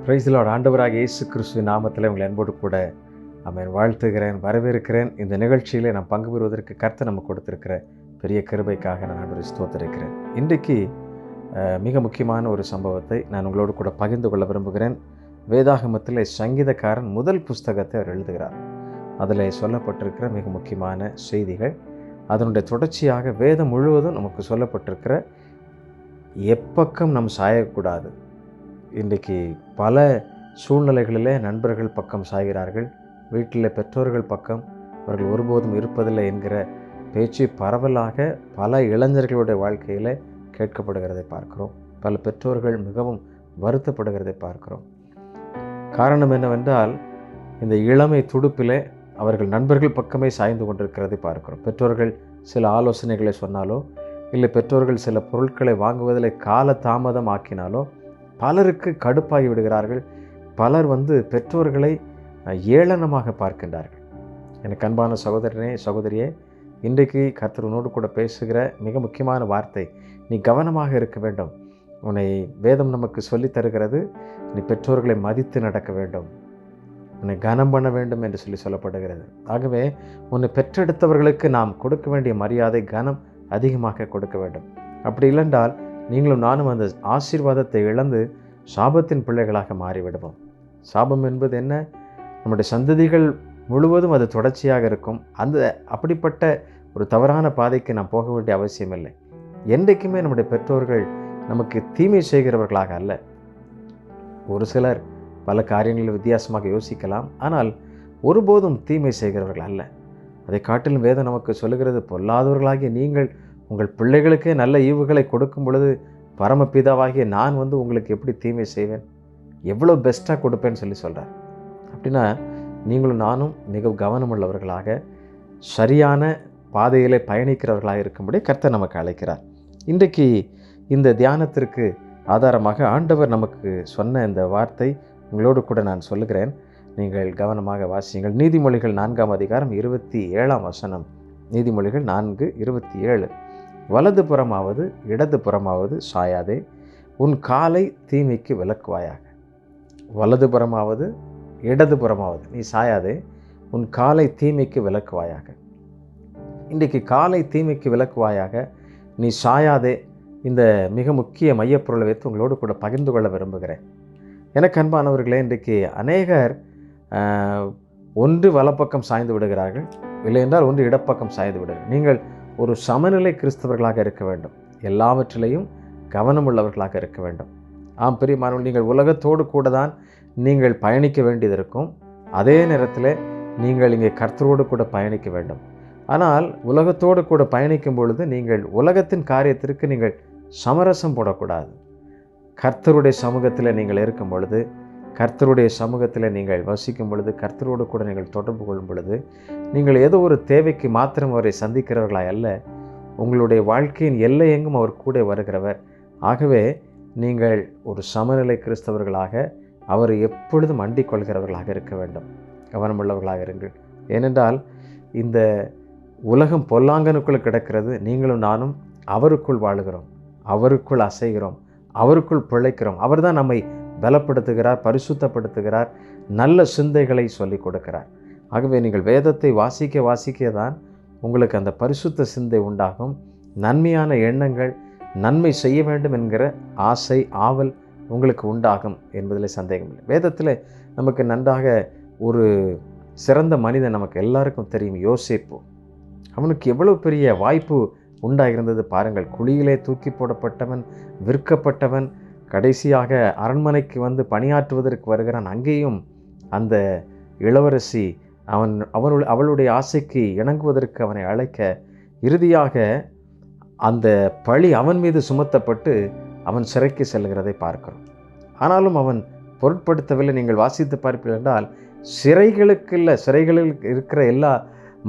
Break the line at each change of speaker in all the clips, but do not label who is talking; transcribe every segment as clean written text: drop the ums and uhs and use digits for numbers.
Praise the Lord. ஆண்டவராக இயேசு கிறிஸ்துவின் நாமத்தில் உங்களை அன்போடு கூட வாழ்த்துகிறேன், வரவேற்கிறேன். இந்த நிகழ்ச்சியிலே நாம் பங்கு பெறுவதற்கு கர்த்தர் நமக்கு கொடுத்திருக்கிற பெரிய கிருபைக்காக நான் ஆண்டவரை ஸ்தோத்திரிக்கிறேன். இன்றைக்கு மிக முக்கியமான ஒரு சம்பவத்தை நான் உங்களோடு கூட பகிர்ந்து கொள்ள விரும்புகிறேன். வேதாகமத்தில் சங்கீதக்காரன் முதல் புஸ்தகத்தை அவர் எழுதுகிறார். அதில் சொல்லப்பட்டிருக்கிற மிக முக்கியமான செய்திகள், அதனுடைய தொடர்ச்சியாக வேதம் முழுவதும் நமக்கு சொல்லப்பட்டிருக்கிற எப்பக்கம் நாம் சாயக்கூடாது. இன்றைக்கு பல சூழ்நிலைகளிலே நண்பர்கள் பக்கம் சாய்கிறார்கள், வீட்டில் பெற்றோர்கள் பக்கம் அவர்கள் ஒருபோதும் இருப்பதில்லை என்கிற பேச்சு பரவலாக பல இளைஞர்களுடைய வாழ்க்கையில் கேட்கப்படுகிறதை பார்க்கிறோம். பல பெற்றோர்கள் மிகவும் வருத்தப்படுகிறதை பார்க்கிறோம். காரணம் என்னவென்றால், இந்த இளமை துடுப்பிலே அவர்கள் நண்பர்கள் பக்கமே சாய்ந்து கொண்டிருக்கிறதை பார்க்கிறோம். பெற்றோர்கள் சில ஆலோசனைகளை சொன்னாலோ, இல்லை பெற்றோர்கள் சில பொருட்களை வாங்குவதில் கால தாமதம் ஆக்கினாலோ பலருக்கு கடுப்பாகி விடுகிறார்கள். பலர் பெற்றோர்களை ஏளனமாக பார்க்கின்றார்கள். எனக்கு அன்பான சகோதரனே, சகோதரியே, இன்றைக்கு கர்த்தர் உன்னோடு கூட பேசுகிற மிக முக்கியமான வார்த்தை, நீ கவனமாக இருக்க வேண்டும். உன்னை வேதம் நமக்கு சொல்லித் தருகிறது, நீ பெற்றோர்களை மதித்து நடக்க வேண்டும், உன்னை கனம் பண்ண வேண்டும் என்று சொல்லப்படுகிறது. ஆகவே உன்னை பெற்றெடுத்தவர்களுக்கு நாம் கொடுக்க வேண்டிய மரியாதை, கனம் அதிகமாக கொடுக்க வேண்டும். அப்படி இல்லைன்றால் நீங்களும் நானும் அந்த ஆசீர்வாதத்தை இழந்து சாபத்தின் பிள்ளைகளாக மாறிவிடுவோம். சாபம் என்பது என்ன? நம்முடைய சந்ததிகள் முழுவதும் அது தொடர்ச்சியாக இருக்கும். அப்படிப்பட்ட ஒரு தவறான பாதைக்கு நாம் போக வேண்டிய அவசியம் இல்லை. என்றைக்குமே நம்முடைய பெற்றோர்கள் நமக்கு தீமை செய்கிறவர்களாக அல்ல. ஒரு சிலர் பல காரியங்களில் வித்தியாசமாக யோசிக்கலாம், ஆனால் ஒருபோதும் தீமை செய்கிறவர்கள் அல்ல. அதை காட்டிலும் வேதம் நமக்கு சொல்லுகிறது, பொல்லாதவர்களாகிய நீங்கள் உங்கள் பிள்ளைகளுக்கே நல்ல ஈவுகளை கொடுக்கும் பொழுது பரமபிதாவாகிய நான் உங்களுக்கு எப்படி தீமை செய்வேன், எவ்வளோ பெஸ்ட்டாக கொடுப்பேன்னு சொல்கிறார். அப்படின்னா நீங்களும் நானும் மிக கவனமுள்ளவர்களாக சரியான பாதையிலே பயணிக்கிறவர்களாக இருக்கும்படி கர்த்தர் நமக்கு அழைக்கிறார். இன்றைக்கு இந்த தியானத்திற்கு ஆதாரமாக ஆண்டவர் நமக்கு சொன்ன இந்த வார்த்தை உங்களோடு கூட நான் சொல்லுகிறேன். நீங்கள் கவனமாக வாசியுங்கள். நீதிமொழிகள் 4ஆம் அதிகாரம் 27ஆம் வசனம். நீதிமொழிகள் 4:27. வலது புறமாவது இடது புறமாவது சாயாதே, உன் காலை தீமைக்கு விலக்குவாயாக. வலது புறமாவது இடது புறமாவது நீ சாயாதே, உன் காலை தீமைக்கு விலக்குவாயாக. இன்றைக்கு காலை தீமைக்கு விலக்குவாயாக, நீ சாயாதே, இந்த மிக முக்கிய மையப்பொருளை வைத்து உங்களோடு கூட பகிர்ந்து கொள்ள விரும்புகிறேன். எனக்கு அன்பானவர்களே, இன்றைக்கு அநேகர் ஒன்று வலப்பக்கம் சாய்ந்து விடுகிறார்கள், இல்லை என்றால் ஒன்று இடப்பக்கம் சாய்ந்து விடுகிறார்கள். நீங்கள் ஒரு சமநிலை கிறிஸ்தவர்களாக இருக்க வேண்டும். எல்லாவற்றிலையும் கவனமுள்ளவர்களாக இருக்க வேண்டும். ஆம் பிரியமானவர்கள், நீங்கள் உலகத்தோடு கூட தான் நீங்கள் பயணிக்க வேண்டியது இருக்கும். அதே நேரத்தில் நீங்கள் இங்கே கர்த்தரோடு கூட பயணிக்க வேண்டும். ஆனால் உலகத்தோடு கூட பயணிக்கும் பொழுது நீங்கள் உலகத்தின் காரியத்திற்கு நீங்கள் சமரசம் போடக்கூடாது. கர்த்தருடைய சமூகத்தில் நீங்கள் இருக்கும் பொழுது, கர்த்தருடைய சமூகத்தில் நீங்கள் வசிக்கும் பொழுது, கர்த்தரோடு கூட நீங்கள் தொடர்பு கொள்ளும் பொழுது, நீங்கள் ஏதோ ஒரு தேவைக்கு மாத்திரம் அவரை சந்திக்கிறவர்களாய் அல்ல, உங்களுடைய வாழ்க்கையின் எல்லை எங்கும் அவர் கூட வருகிறவர். ஆகவே நீங்கள் ஒரு சமநிலை கிறிஸ்தவர்களாக அவரை எப்பொழுதும் அண்டிக் கொள்கிறவர்களாக இருக்க வேண்டும். கவனமுள்ளவர்களாக இருங்கள். ஏனென்றால் இந்த உலகம் பொல்லாங்கனுக்குள் கிடக்கிறது. நீங்களும் நானும் அவருக்குள் வாழுகிறோம், அவருக்குள் அசைகிறோம், அவருக்குள் பிழைக்கிறோம். அவர் தான் நம்மை பலப்படுத்துகிறார், பரிசுத்தப்படுத்துகிறார், நல்ல சிந்தைகளை சொல்லிக் கொடுக்கிறார். ஆகவே நீங்கள் வேதத்தை வாசிக்க தான் உங்களுக்கு அந்த பரிசுத்த சிந்தை உண்டாகும். நன்மையான எண்ணங்கள், நன்மை செய்ய வேண்டும் என்கிற ஆசை, ஆவல் உங்களுக்கு உண்டாகும் என்பதில் சந்தேகமில்லை. வேதத்தில் நமக்கு நன்றாக ஒரு சிறந்த மனிதன் நமக்கு எல்லாருக்கும் தெரியும், யோசேப்பு. அவனுக்கு எவ்வளவு பெரிய வாய்ப்பு உண்டாகிருந்தது பாருங்கள். குழியிலே தூக்கி போடப்பட்டவன், விற்கப்பட்டவன், கடைசியாக அரண்மனைக்கு பணியாற்றுவதற்கு வருகிறான். அங்கேயும் அந்த இளவரசி அவளுடைய ஆசைக்கு இணங்குவதற்கு அவனை அழைக்க, இறுதியாக அந்த பழி அவன் மீது சுமத்தப்பட்டு அவன் சிறைக்கு செல்கிறதை பார்க்கிறோம். ஆனாலும் அவன் பொருட்படுத்தவில்லை. நீங்கள் வாசித்து பார்ப்பீர்கள் என்றால், சிறைகளில் இருக்கிற எல்லா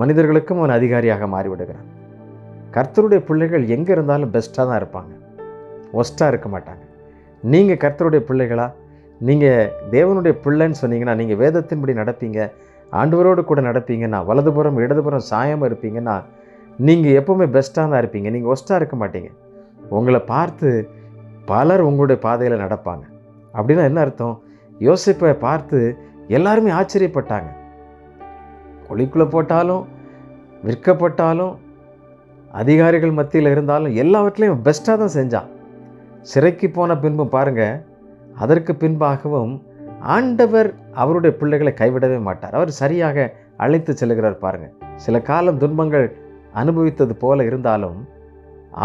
மனிதர்களுக்கும் அவன் அதிகாரியாக மாறிவிடுகிறான். கர்த்தருடைய பிள்ளைகள் எங்கே இருந்தாலும் பெஸ்ட்டாக தான் இருப்பாங்க, ஒஸ்ட்டாக இருக்க மாட்டாங்க. நீங்கள் கர்த்தருடைய பிள்ளைகளா, நீங்கள் தேவனுடைய பிள்ளைன்னு சொன்னீங்கன்னா, நீங்கள் வேதத்தின்படி நடப்பீங்க, ஆண்டவரோடு கூட நடப்பீங்கன்னா, வலதுபுறம் இடதுபுறம் சாயாமல் இருப்பீங்கன்னா, நீங்கள் எப்போவுமே பெஸ்ட்டாக தான் இருப்பீங்க. நீங்கள் ஒஸ்ட்டாக இருக்க மாட்டீங்க. உங்களை பார்த்து பலர் உங்களுடைய பாதையில் நடப்பாங்க. அப்படின்னா என்ன அர்த்தம்? யோசேப்பை பார்த்து எல்லாருமே ஆச்சரியப்பட்டாங்க. குழிக்குள்ளே போட்டாலும், விற்கப்பட்டாலும், அதிகாரிகள் மத்தியில் இருந்தாலும் எல்லாவற்றிலையும் பெஸ்ட்டாக தான் செஞ்சான். சிறைக்கு போன பின்பு பாருங்கள், அதற்கு பின்பாகவும் ஆண்டவர் அவருடைய பிள்ளைகளை கைவிடவே மாட்டார். அவர் சரியாக அழைத்து செல்கிறார். பாருங்கள், சில காலம் துன்பங்கள் அனுபவித்தது போல இருந்தாலும்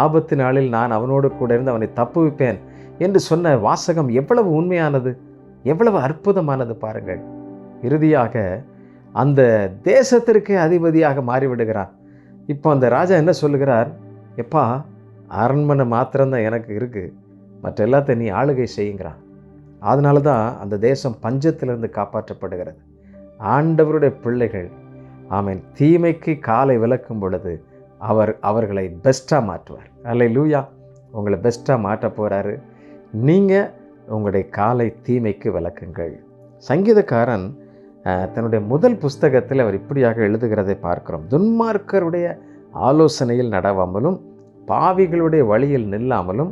ஆபத்து நாளில் நான் அவனோடு கூட இருந்து அவனை தப்புவிப்பேன் என்று சொன்ன வாசகம் எவ்வளவு உண்மையானது, எவ்வளவு அற்புதமானது பாருங்கள். இறுதியாக அந்த தேசத்திற்கே அதிபதியாக மாறிவிடுகிறார். இப்போ அந்த ராஜா என்ன சொல்லுகிறார், எப்பா அரண்மனை மாத்திரம்தான் எனக்கு இருக்குது, மற்ற எல்லாத்தையும் நீ ஆளுகை செய்யுங்கிறான். அதனால தான் அந்த தேசம் பஞ்சத்திலிருந்து காப்பாற்றப்படுகிறது. ஆண்டவருடைய பிள்ளைகள் ஆமென் தீமைக்கு காலை விலக்கும் பொழுது அவர்களை பெஸ்ட்டாக மாற்றுவார். அல்லேலூயா. உங்களை பெஸ்ட்டாக மாற்ற போகிறாரு. நீங்கள் உங்களுடைய காலை தீமைக்கு விலக்குங்கள். சங்கீதக்காரன் தன்னுடைய முதல் புஸ்தகத்தில் அவர் இப்படியாக எழுதுகிறதை பார்க்கிறோம். துன்மார்க்கருடைய ஆலோசனையில் நடவாமலும், பாவிகளுடைய வழியில் நில்லாமலும்,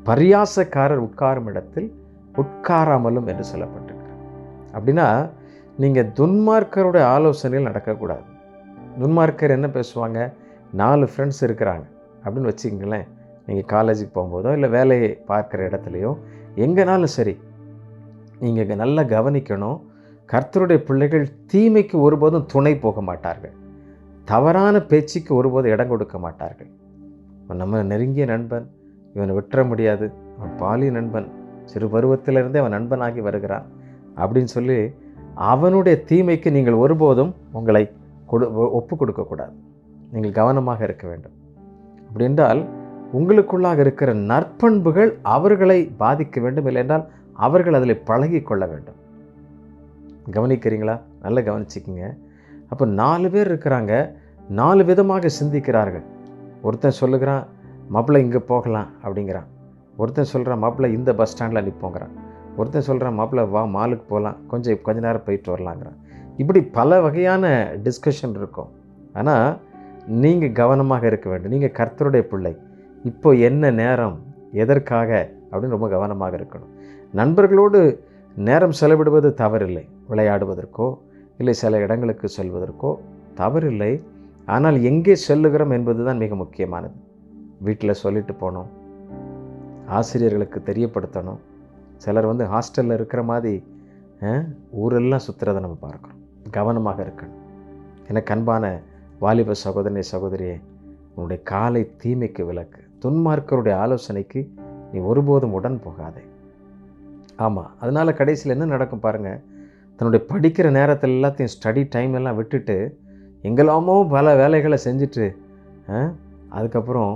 பரியாசக்காரர் உட்காரும் இடத்தில் உட்காராமலும் என்று சொல்லப்பட்டிருக்கிறார். அப்படின்னா நீங்கள் துன்மார்க்கருடைய ஆலோசனையில் நடக்கக்கூடாது. துன்மார்க்கர் என்ன பேசுவாங்க, 4 ஃப்ரெண்ட்ஸ் இருக்கிறாங்க அப்படின்னு வச்சுக்கிங்களேன். நீங்கள் காலேஜுக்கு போகும்போதோ இல்லை வேலையை பார்க்குற இடத்துலையோ எங்கேனாலும் சரி, நீங்கள் இங்கே நல்லா கவனிக்கணும். கர்த்தருடைய பிள்ளைகள் தீமைக்கு ஒருபோதும் துணை போக மாட்டார்கள். தவறான பேச்சுக்கு ஒருபோதும் இடம் கொடுக்க மாட்டார்கள். நம்ம நெருங்கிய நண்பன், இவனை விட்டுற முடியாது, அவன் பாலிய நண்பன், சிறு பருவத்திலிருந்தே அவன் நண்பனாகி வருகிறான் அப்படின்னு சொல்லி அவனுடைய தீமைக்கு நீங்கள் ஒருபோதும் உங்களை ஒப்பு கொடுக்கக்கூடாது. நீங்கள் கவனமாக இருக்க வேண்டும். அப்படி என்றால் உங்களுக்குள்ளாக இருக்கிற நற்பண்புகள் அவர்களை பாதிக்க வேண்டும், இல்லை என்றால் அவர்கள் அதில் பழகி கொள்ள வேண்டும். கவனிக்கிறீங்களா? நல்லா கவனிச்சிக்கிங்க. அப்போ 4 பேர் இருக்கிறாங்க, 4 விதமாக சிந்திக்கிறார்கள். ஒருத்தன் சொல்லுகிறான், மாப்பிள்ளை இங்கே போகலாம் அப்படிங்கிறான். ஒருத்தன் சொல்கிறான், மாப்பிள்ளை இந்த பஸ் ஸ்டாண்டில் நிற்போங்கிறான். ஒருத்தன் சொல்கிறான், மாப்பிள்ளை வா மாலுக்கு போகலாம், கொஞ்ச நேரம் போயிட்டு வரலாங்கிறான். இப்படி பல வகையான டிஸ்கஷன் இருக்கும். ஆனால் நீங்கள் கவனமாக இருக்க வேண்டும். நீங்கள் கர்த்தருடைய பிள்ளை. இப்போ என்ன நேரம், எதற்காக அப்படின்னு ரொம்ப கவனமாக இருக்கணும். நண்பர்களோடு நேரம் செலவிடுவது தவறில்லை, விளையாடுவதற்கோ இல்லை சில இடங்களுக்கு செல்வதற்கோ தவறில்லை. ஆனால் எங்கே செல்லுகிறோம் என்பது தான் மிக முக்கியமானது. வீட்டில் சொல்லிட்டு போகணும், ஆசிரியர்களுக்கு தெரியப்படுத்தணும். சிலர் ஹாஸ்டலில் இருக்கிற மாதிரி ஊரெல்லாம் சுற்றுறதை நம்ம பார்க்குறோம். கவனமாக இருக்கணும். எனக்கு அன்பான வாலிப சகோதரனே, சகோதரியே, உன்னுடைய காலை தீமைக்கு விலக்கு. துன்மார்க்கருடைய ஆலோசனைக்கு நீ ஒருபோதும் உடன் போகாதே. ஆமாம், அதனால் கடைசியில் என்ன நடக்கும் பாருங்கள். தன்னுடைய படிக்கிற நேரத்தில் எல்லாத்தையும் ஸ்டடி டைம் எல்லாம் விட்டுட்டு எங்கெல்லாமோ பல வேலைகளை செஞ்சுட்டு அதுக்கப்புறம்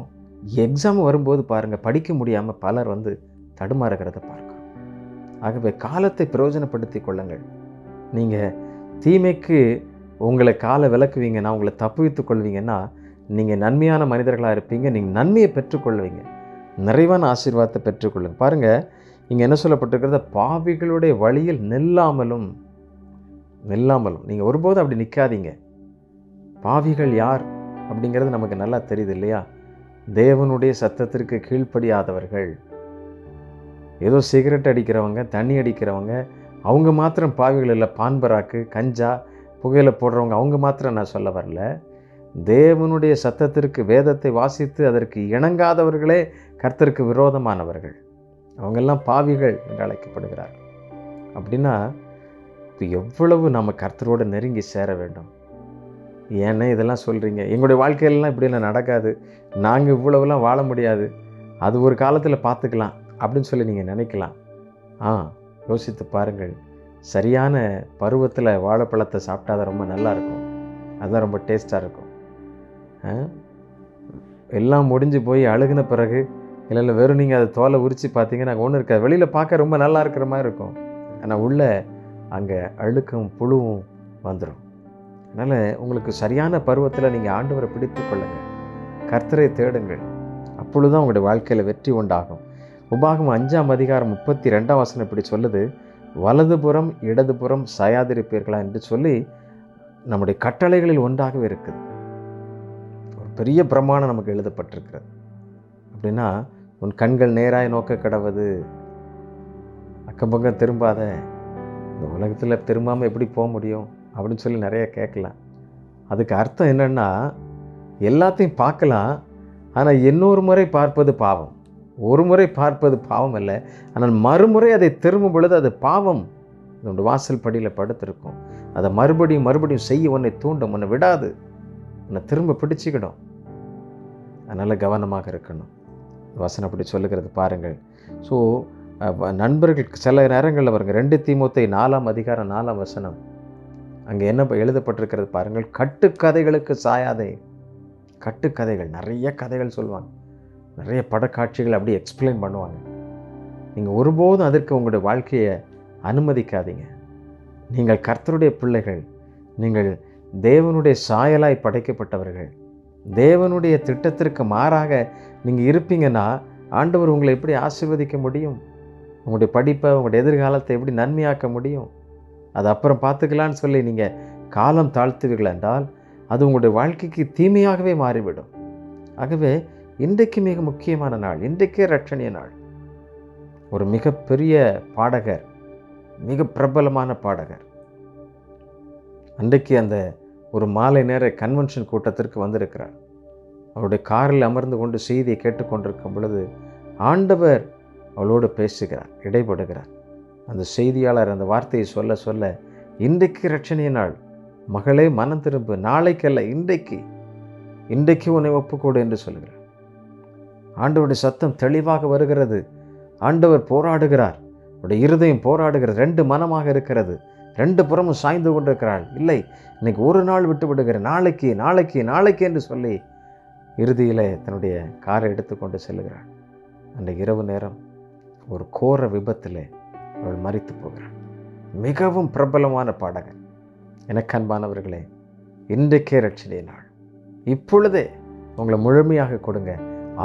எக்ஸாம் வரும்போது பாருங்கள் படிக்க முடியாமல் பலர் தடுமாறுகிறத பார்க்குறோம். ஆகவே காலத்தை பிரயோஜனப்படுத்தி கொள்ளுங்கள். நீங்கள் தீமைக்கு உங்களை காலை விலக்குவீங்கன்னா, உங்களை தப்புவித்து கொள்வீங்கன்னா, நீங்கள் நன்மையான மனிதர்களாக இருப்பீங்க. நீங்கள் நன்மையை பெற்றுக்கொள்வீங்க, நிறைவான ஆசீர்வாதத்தை பெற்றுக்கொள்ளுங்க. பாருங்கள், இங்கே என்ன சொல்லப்பட்டிருக்கிறத, பாவிகளுடைய வழியில் நில்லாமலும். நீங்கள் ஒருபோதும் அப்படி நிற்காதீங்க. பாவிகள் யார் அப்படிங்கிறது நமக்கு நல்லா தெரியுது இல்லையா? தேவனுடைய சத்தத்திற்கு கீழ்ப்படியாதவர்கள். ஏதோ சிகரெட் அடிக்கிறவங்க, தண்ணி அடிக்கிறவங்க, அவங்க மாத்திரம் பாவிகள் இல்லை. பான்பராக்கு, கஞ்சா, புகையில போடுறவங்க அவங்க மாத்திரம் நான் சொல்ல வரல. தேவனுடைய சத்தத்திற்கு, வேதத்தை வாசித்து அதற்கு இணங்காதவர்களே கர்த்தருக்கு விரோதமானவர்கள். அவங்கெல்லாம் பாவிகள் என்று அழைக்கப்படுகிறார். அப்படின்னா இப்போ எவ்வளவு நம்ம கர்த்தரோடு நெருங்கி சேர வேண்டும். ஏன்னா இதெல்லாம் சொல்கிறீங்க, எங்களுடைய வாழ்க்கையிலலாம் இப்படிலாம் நடக்காது, நாங்கள் இவ்வளவுலாம் வாழ முடியாது, அது ஒரு காலத்தில் பார்த்துக்கலாம் அப்படின்னு சொல்லி நீங்கள் நினைக்கலாம். யோசித்து பாருங்கள். சரியான பருவத்தில் வாழைப்பழத்தை சாப்பிட்டா தான் ரொம்ப நல்லா இருக்கும். அதுதான் ரொம்ப டேஸ்ட்டாக இருக்கும். எல்லாம் முடிஞ்சு போய் அழுகின பிறகு இல்லை வெறும் நீங்கள் அதை தோலை உரித்து பார்த்தீங்கன்னா ஒன்றும் இருக்காது. வெளியில் பார்க்க ரொம்ப நல்லா இருக்கிற மாதிரி இருக்கும், ஆனால் உள்ளே அங்கே அழுக்கும் புழுவும் வந்துடும். அதனால் உங்களுக்கு சரியான பருவத்தில் நீங்கள் ஆண்டவரை பிடித்து கொள்ளுங்கள், கர்த்தரை தேடுங்கள். அப்பொழுது தான் உங்களுடைய வாழ்க்கையில் வெற்றி உண்டாகும். உபாகமம் 5:32 இப்படி சொல்லுது, வலதுபுறம் இடதுபுறம் சாயாதிருப்பீர்களா என்று சொல்லி நம்முடைய கட்டளைகளில் ஒன்றாகவே இருக்குது. ஒரு பெரிய பிரமாணம் நமக்கு எழுதப்பட்டிருக்கிறது. அப்படின்னா உன் கண்கள் நேராய் நோக்க கடவது, அக்கம் பக்கம் திரும்பாத, இந்த உலகத்தில் திரும்பாமல் எப்படி போக முடியும் அப்படின்னு சொல்லி நிறைய கேட்கலாம். அதுக்கு அர்த்தம் என்னென்னா, எல்லாத்தையும் பார்க்கலாம், ஆனால் இன்னொரு முறை பார்ப்பது பாவம். ஒரு முறை பார்ப்பது பாவம் அல்ல, ஆனால் மறுமுறை அதை திரும்பும் பொழுது அது பாவம். உன்னோட வாசல் படியில் படுத்திருக்கும். அதை மறுபடியும் மறுபடியும் செய்ய உன்னை தூண்டும், உன்னை விடாது, உன்னை திரும்ப பிடிச்சிக்கிடும். அதனால் கவனமாக இருக்கணும். வசனம் அப்படி சொல்லுகிறது பாருங்கள். ஸோ நண்பர்கள் சில நேரங்களில் வருங்க. 2 தீமோத்தேயு 4ஆம் அதிகாரம் 4ஆம் வசனம், அங்கே என்ன எழுதப்பட்டிருக்கிறது பாருங்கள். கட்டுக்கதைகளுக்கு சாயாதே. கட்டுக்கதைகள், நிறைய கதைகள் சொல்லுவாங்க, நிறைய படக்காட்சிகள் அப்படி எக்ஸ்பிளைன் பண்ணுவாங்க. நீங்கள் ஒருபோதும் அதற்கு உங்களுடைய வாழ்க்கையை அனுமதிக்காதீங்க. நீங்கள் கர்த்தருடைய பிள்ளைகள், நீங்கள் தேவனுடைய சாயலாய் படைக்கப்பட்டவர்கள். தேவனுடைய திட்டத்திற்கு மாறாக நீங்கள் இருப்பீங்கன்னா ஆண்டவர் உங்களை எப்படி ஆசீர்வதிக்க முடியும்? உங்களுடைய படிப்பை, உங்களுடைய எதிர்காலத்தை எப்படி நன்மையாக்க முடியும்? அது அப்புறம் பார்த்துக்கலான்னு சொல்லி நீங்கள் காலம் தாழ்த்துவீர்கள் என்றால் அது உங்களுடைய வாழ்க்கைக்கு தீமையாகவே மாறிவிடும். ஆகவே இன்றைக்கு மிக முக்கியமான நாள், இன்றைக்கே ரட்சணிய நாள். ஒரு மிகப்பெரிய பாடகர், மிக பிரபலமான பாடகர், அன்றைக்கு அந்த ஒரு மாலை நேர கன்வென்ஷன் கூட்டத்திற்கு வந்திருக்கிறார். அவருடைய காரில் அமர்ந்து கொண்டு செய்தியை கேட்டுக்கொண்டிருக்கும் பொழுது ஆண்டவர் அவளோடு பேசுகிறார், இடைபடுகிறார். அந்த செய்தியாளர் அந்த வார்த்தையை சொல்ல சொல்ல, இன்றைக்கு ரட்சணிய நாள் மகளே, மனம் திரும்பு, நாளைக்கல்ல இன்றைக்கு உன்னை ஒப்புக்கொடு என்று சொல்கிறார். ஆண்டவருடைய சத்தம் தெளிவாக வருகிறது. ஆண்டவர் போராடுகிறார், அவருடைய இருதயம் போராடுகிறது. 2 மனமாக இருக்கிறது, 2 புறமும் சாய்ந்து கொண்டிருக்கிறாள். இல்லை, இன்னைக்கு ஒரு நாள் விட்டு விடுகிறேன், நாளைக்கு என்று சொல்லி இறுதியில் தன்னுடைய காரை எடுத்துக்கொண்டு செல்லுகிறாள். அன்றைக்கு இரவு நேரம் ஒரு கோர விபத்தில் அவள் மரித்து போகிறாள். மிகவும் பிரபலமான பாடகர். எனக்கு அன்பானவர்களே, இன்றைக்கே ரட்சணிய நாள். இப்பொழுதே உங்களை முழுமையாக கொடுங்க.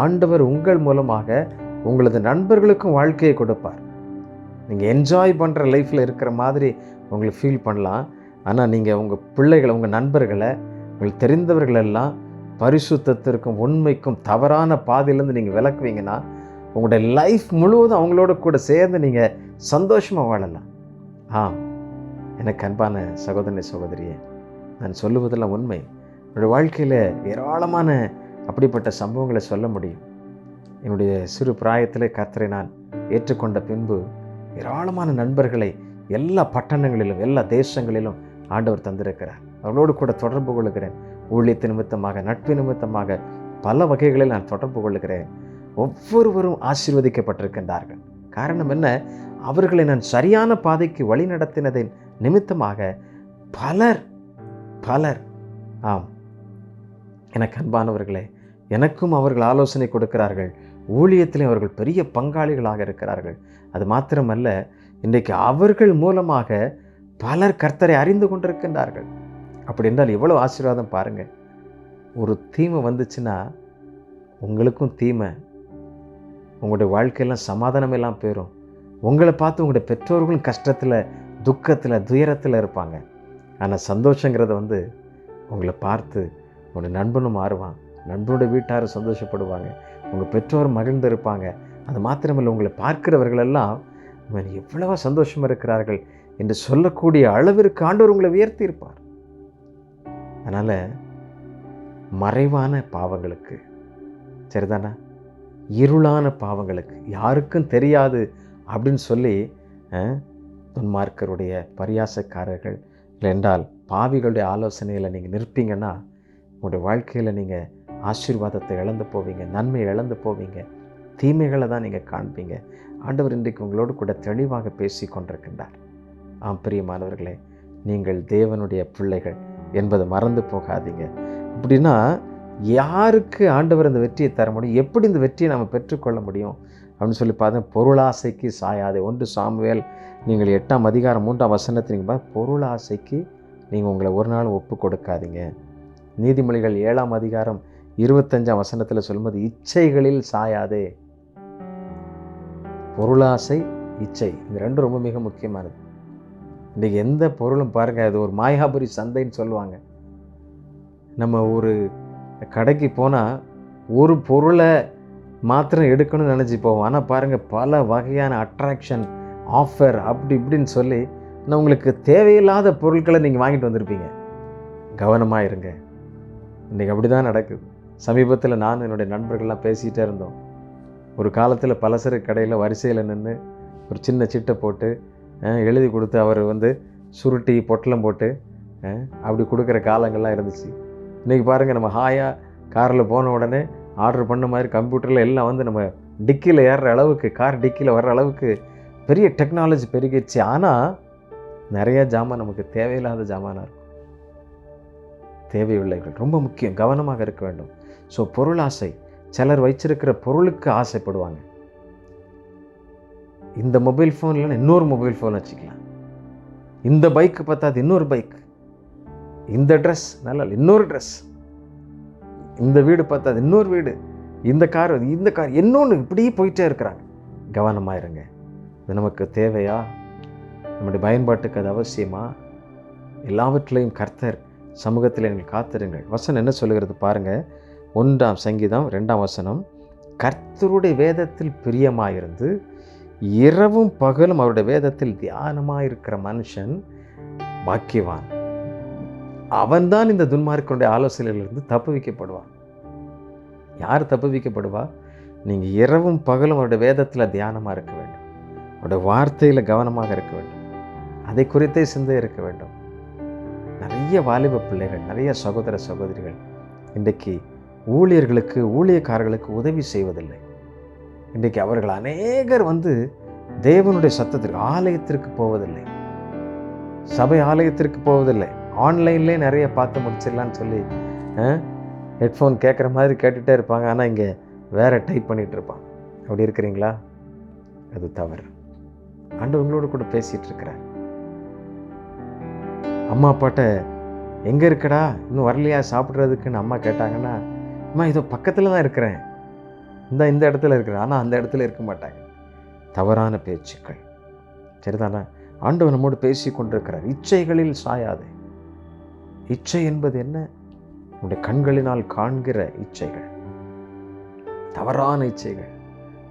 ஆண்டவர் உங்கள் மூலமாக உங்களது நண்பர்களுக்கும் வாழ்க்கையை கொடுப்பார். நீங்கள் என்ஜாய் பண்ணுற லைஃப்பில் இருக்கிற மாதிரி உங்களை ஃபீல் பண்ணலாம். ஆனால் நீங்கள் உங்கள் பிள்ளைகளை, உங்கள் நண்பர்களை, உங்களுக்கு தெரிந்தவர்களெல்லாம் பரிசுத்தத்திற்கும் உண்மைக்கும் தவறான பாதையிலேருந்து நீங்கள் விலக்குவீங்கன்னா உங்களுடைய லைஃப் முழுவதும் அவங்களோட கூட சேர்ந்து நீங்கள் சந்தோஷமாக வாழலாம். எனக்கு அன்பான சகோதரனே, சகோதரியே, நான் சொல்லுவதெல்லாம் உண்மை. என்னுடைய வாழ்க்கையில் ஏராளமான அப்படிப்பட்ட சம்பவங்களை சொல்ல முடியும். என்னுடைய சிறு பிராயத்தில் கர்த்தரை நான் ஏற்றுக்கொண்ட பின்பு ஏராளமான நண்பர்களை எல்லா பட்டணங்களிலும், எல்லா தேசங்களிலும் ஆண்டவர் தந்திருக்கிறார். அவர்களோடு கூட தொடர்பு கொள்கிறேன். ஊழியத்து நிமித்தமாக, நட்பு நிமித்தமாக பல வகைகளில் நான் தொடர்பு கொள்கிறேன். ஒவ்வொருவரும் ஆசீர்வதிக்கப்பட்டிருக்கின்றார்கள். காரணம் என்ன? அவர்களை நான் சரியான பாதைக்கு வழி நடத்தினதின் நிமித்தமாக பலர் எனக்கு அன்பானவர்களே, எனக்கும் அவர்கள் ஆலோசனை கொடுக்கிறார்கள். ஊழியத்திலே அவர்கள் பெரிய பங்காளிகளாக இருக்கிறார்கள். அது மாத்திரமல்ல, இன்றைக்கு அவர்கள் மூலமாக பலர் கர்த்தரை அறிந்து கொண்டிருக்கின்றார்கள். அப்படி என்றால் எவ்வளவு ஆசீர்வாதம் பாருங்கள். ஒரு தீமை வந்துச்சுன்னா உங்களுக்கும் தீமை, உங்களுடைய வாழ்க்கையெல்லாம் சமாதானம் எல்லாம் போயிடும். உங்களை பார்த்து உங்களுடைய பெற்றோர்களும் கஷ்டத்தில், துக்கத்தில், துயரத்தில் இருப்பாங்க. ஆனால் சந்தோஷங்கிறத உங்களை பார்த்து உங்களுடைய நண்பனும் மாறுவான், நண்பனுடைய வீட்டாரும் சந்தோஷப்படுவாங்க, உங்கள் பெற்றோர் மகிழ்ந்து இருப்பாங்க. அது மாத்திரமில்லை, உங்களை பார்க்கிறவர்களெல்லாம் எவ்வளவோ சந்தோஷமாக இருக்கிறார்கள் என்று சொல்லக்கூடிய அளவிற்கு ஆண்டவர் உங்களை உயர்த்தி இருப்பார். அதனால் மறைவான பாவங்களுக்கு, சரிதானா, இருளான பாவங்களுக்கு, யாருக்கும் தெரியாது அப்படின்னு சொல்லி துன்மார்க்கருடைய பரியாசக்காரர்கள் என்றால் பாவிகளுடைய ஆலோசனையில் நீங்கள் நிற்பீங்கன்னா உங்களுடைய வாழ்க்கையில் நீங்கள் ஆசீர்வாதத்தை இழந்து போவீங்க, நன்மையை இழந்து போவீங்க, தீமைகளை தான் நீங்கள் காண்பீங்க. ஆண்டவர் இன்றைக்கு உங்களோடு கூட தெளிவாக பேசி கொண்டிருக்கின்றார். பிரியமானவர்களே, நீங்கள் தேவனுடைய பிள்ளைகள் என்பதை மறந்து போகாதீங்க. அப்படின்னா யாருக்கு ஆண்டவர் இந்த வெற்றியை தர முடியும்? எப்படி இந்த வெற்றியை நம்ம பெற்றுக்கொள்ள முடியும் அப்படின்னு சொல்லி பார்த்தா, பொருளாசைக்கு சாயாதே. 1 சாமுவேல் நீங்கள் 8ஆம் அதிகாரம் 3ஆம் வசனத்தை நீங்கள் பார்த்து, பொருளாசைக்கு நீங்கள் உங்களை ஒரு நாள் ஒப்பு கொடுக்காதீங்க. நீதிமொழிகள் 7ஆம் அதிகாரம் 25ஆம் வசனத்தில் சொல்லும்போது, இச்சைகளில் சாயாதே. பொருளாசை, இச்சை, இந்த 2 ரொம்ப மிக முக்கியமானது. இன்றைக்கி எந்த பொருளும் பாருங்கள், அது ஒரு மாயாபுரி சந்தைன்னு சொல்லுவாங்க. நம்ம ஒரு கடைக்கு போனால் ஒரு பொருளை மாத்திரம் எடுக்கணும்னு நினச்சி போவோம். ஆனால் பாருங்கள், பல வகையான அட்ராக்ஷன், ஆஃபர், அப்படி இப்படின்னு சொல்லி நான் உங்களுக்கு தேவையில்லாத பொருட்களை நீங்கள் வாங்கிட்டு வந்திருப்பீங்க. கவனமாக இருங்க. இன்றைக்கி அப்படி தான் நடக்குது. சமீபத்தில் நான் என்னுடைய நண்பர்கள்லாம் பேசிகிட்டே இருந்தோம். ஒரு காலத்தில் பலசரக்கு கடையில் வரிசையில் நின்று ஒரு சின்ன சீட்டை போட்டு எழுதி கொடுத்து அவர் சுருட்டி பொட்டலம் போட்டு அப்படி கொடுக்குற காலங்கள்லாம் இருந்துச்சு. இன்றைக்கி பாருங்கள், நம்ம ஹாயாக காரில் போன உடனே ஆர்டர் பண்ண மாதிரி கம்ப்யூட்டரில் எல்லாம் நம்ம டிக்கியில் ஏறுற அளவுக்கு, கார் டிக்கியில் வர்ற அளவுக்கு பெரிய டெக்னாலஜி பெருகிடுச்சு. ஆனால் நிறைய ஜாமான் நமக்கு தேவையில்லாத ஜாமானாக இருக்கும். தேவையுள்ளைகள் ரொம்ப முக்கியம், கவனமாக இருக்க வேண்டும். ஸோ பொருள் ஆசை, சிலர் வச்சிருக்கிற பொருளுக்கு ஆசைப்படுவாங்க. இந்த மொபைல் ஃபோன் இல்லைன்னா இன்னொரு மொபைல் ஃபோன் வச்சுக்கலாம், இந்த பைக்கு பார்த்தாது இன்னொரு பைக், இந்த ட்ரெஸ் நல்லா இன்னொரு ட்ரெஸ், இந்த வீடு பார்த்தாது இன்னொரு வீடு, இந்த கார் இன்னொன்று, இப்படி போயிட்டே இருக்கிறாங்க. கவனமாக இருங்க. இது நமக்கு தேவையா? நம்முடைய பயன்பாட்டுக்கு அது அவசியமா? எல்லாவற்றிலையும் கர்த்தர் சமூகத்தில் நீங்கள் காத்திருங்கள். வசனம் என்ன சொல்லுகிறது பாருங்கள். 1 சங்கீதம் 2 கர்த்தருடைய வேதத்தில் பிரியமாயிருந்து இரவும் பகலும் அவருடைய வேதத்தில் தியானமாயிருக்கிற மனுஷன் பாக்கியவான். அவன்தான் இந்த துன்மார்க்கனுடைய ஆலோசனையிலிருந்து தப்புவிக்கப்படுவான். யார் தப்புவிக்கப்படுவா? நீங்கள் இரவும் பகலும் அவருடைய வேதத்தில் தியானமாக இருக்க வேண்டும், அவருடைய வார்த்தையில் கவனமாக இருக்க வேண்டும், அதை குறித்தே சிந்தை இருக்க வேண்டும். நிறைய வாலிப பிள்ளைகள், நிறைய சகோதர சகோதரிகள் இன்றைக்கு ஊழியர்களுக்கு, ஊழியக்காரர்களுக்கு உதவி செய்வதில்லை. இன்றைக்கு அவர்கள் அநேகர் தேவனுடைய சத்தத்திற்கு, ஆலயத்திற்கு போவதில்லை, சபை ஆலயத்திற்கு போவதில்லை. ஆன்லைன்லேயே நிறைய பார்த்து முடிச்சிடலான்னு சொல்லி ஹெட்ஃபோன் கேட்குற மாதிரி கேட்டுகிட்டே இருப்பாங்க. ஆனால் இங்கே வேறு டைப் பண்ணிகிட்டு இருப்பாங்க. அப்படி இருக்கிறீங்களா? அது தவறு. ஆண்டவர் உங்களோடு கூட பேசிகிட்டு இருக்கிறார். அம்மா அப்பாட்ட எங்கே இருக்கடா, இன்னும் வரலையா சாப்பிட்றதுக்குன்னு அம்மா கேட்டாங்கன்னா, அம்மா இதோ பக்கத்தில் தான் இருக்கிறேன், இந்த இடத்துல இருக்கிறேன், ஆனால் அந்த இடத்துல இருக்க மாட்டாங்க. தவறான பேச்சுக்கள். சரிதானே? ஆண்டவர் நம்மோடு பேசி கொண்டிருக்கிறார். இச்சைகளில் சாயாதே. இச்சை என்பது என்ன? நம்முடைய கண்களினால் காண்கிற இச்சைகள், தவறான இச்சைகள்.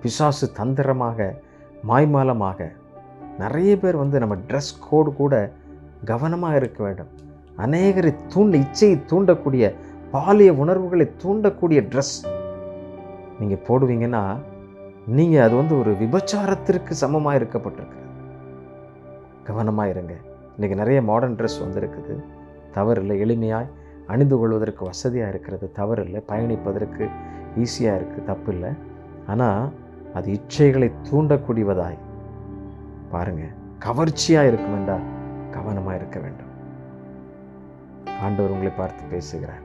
பிசாசு தந்திரமாக, மாய்மாலமாக நிறைய பேர் நம்ம ட்ரெஸ் கோடு கூட கவனமாக இருக்க வேண்டும். அநேகரை இச்சையை தூண்டக்கூடிய, பாலிய உணர்வுகளை தூண்டக்கூடிய ட்ரெஸ் நீங்கள் போடுவீங்கன்னா நீங்கள் அது ஒரு விபச்சாரத்திற்கு சமமாக இருக்கப்பட்டிருக்கிறது. கவனமாக இருங்க. இன்றைக்கி நிறைய மாடர்ன் ட்ரெஸ் வந்திருக்குது, தவறில்லை. எளிமையாய் அணிந்து கொள்வதற்கு வசதியாக இருக்கிறது, தவறில்லை. பயணிப்பதற்கு ஈஸியாக இருக்குது, தப்பு இல்லை. ஆனால் அது இச்சைகளை தூண்டக்கூடியவதாய் பாருங்கள், கவர்ச்சியாக இருக்கும் என்றால் கவனமாக இருக்க வேண்டும். ஆண்டவர் உங்களை பார்த்து பேசுகிறார்,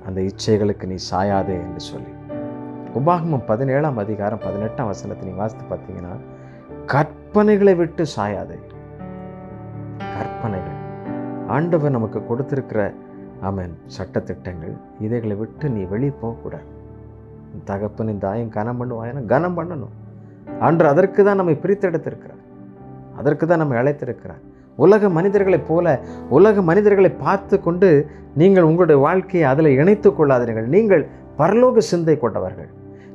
அந்த இச்சைகளுக்கு நீ சாயாதே என்று சொல்லி. உபாகமம் 17:18 நீங்கள் வாசித்து பார்த்தீங்கன்னா, கற்பனைகளை விட்டு சாயாதே. கற்பனைகள், ஆண்டவர் நமக்கு கொடுத்திருக்கிற சட்டத்திட்டங்கள், இதைகளை விட்டு நீ வெளியே போகக்கூடாது. தகப்பனின் தாயும் கனம் பண்ணுவாயனா கனம் பண்ணணும். ஆண்டவர் அதற்கு தான் நம்மை பிரித்தெடுத்திருக்கிறார், அதற்கு தான் நம்மை அழைத்திருக்கிறார். உலக மனிதர்களைப் போல உலக மனிதர்களை பார்த்து கொண்டு நீங்கள் உங்களுடைய வாழ்க்கையை அதில் இணைத்து கொள்ளாதீர்கள். நீங்கள் பரலோக சிந்தை கொண்டவர்கள்.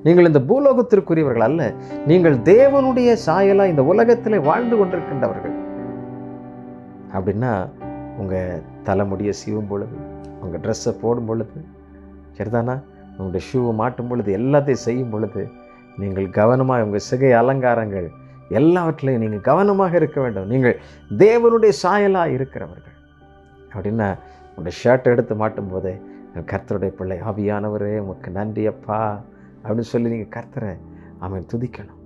நீங்கள் இந்த பூலோகத்திற்குரியவர்கள் அல்ல. நீங்கள் தேவனுடைய சாயலாக இந்த உலகத்தில் வாழ்ந்து கொண்டிருக்கின்றவர்கள். அப்படின்னா உங்கள் தலைமுடியை சீவும் பொழுது, உங்கள் ட்ரெஸ்ஸை போடும் பொழுது, சரிதானா, உங்களுடைய ஷூவை மாட்டும் பொழுது, எல்லாத்தையும் செய்யும் பொழுது நீங்கள் கவனமாக உங்கள் சிகை அலங்காரங்கள் எல்லாவற்றிலையும் நீங்கள் கவனமாக இருக்க வேண்டும். நீங்கள் தேவனுடைய சாயலாக இருக்கிறவர்கள். அப்படின்னா உங்களுடைய ஷர்ட்டை எடுத்து மாட்டும் போதே, கர்த்தருடைய பிள்ளை ஆவியானவரே உமக்கு நன்றி அப்பா அப்படின்னு சொல்லி நீங்கள் கர்த்தரை துதிக்கணும்.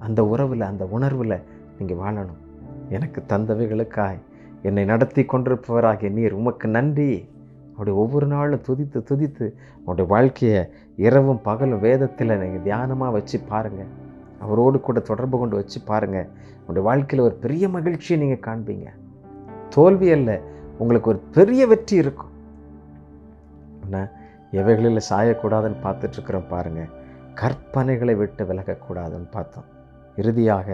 அந்த உறவில், அந்த உணர்வில் நீங்கள் வாழணும். எனக்கு தந்தவைகளுக்காய் என்னை நடத்தி கொண்டிருப்பவராகிய நீர் உமக்கு நன்றி. அப்படி ஒவ்வொரு நாளும் துதித்து துதித்து உங்களுடைய வாழ்க்கையை இரவும் பகலும் வேதத்தில் நீங்கள் தியானமாக வச்சு பாருங்கள். அவரோடு கூட தொடர்பு கொண்டு வச்சு பாருங்கள். உங்களுடைய வாழ்க்கையில் ஒரு பெரிய மகிழ்ச்சியை நீங்கள் காண்பீங்க. தோல்வி அல்ல, உங்களுக்கு ஒரு பெரிய வெற்றி இருக்கும். ஆனால் எவைகளில் சாயக்கூடாதுன்னு பார்த்துட்ருக்குறோம் பாருங்கள். கற்பனைகளை விட்டு விலகக்கூடாதுன்னு பார்த்தோம். இறுதியாக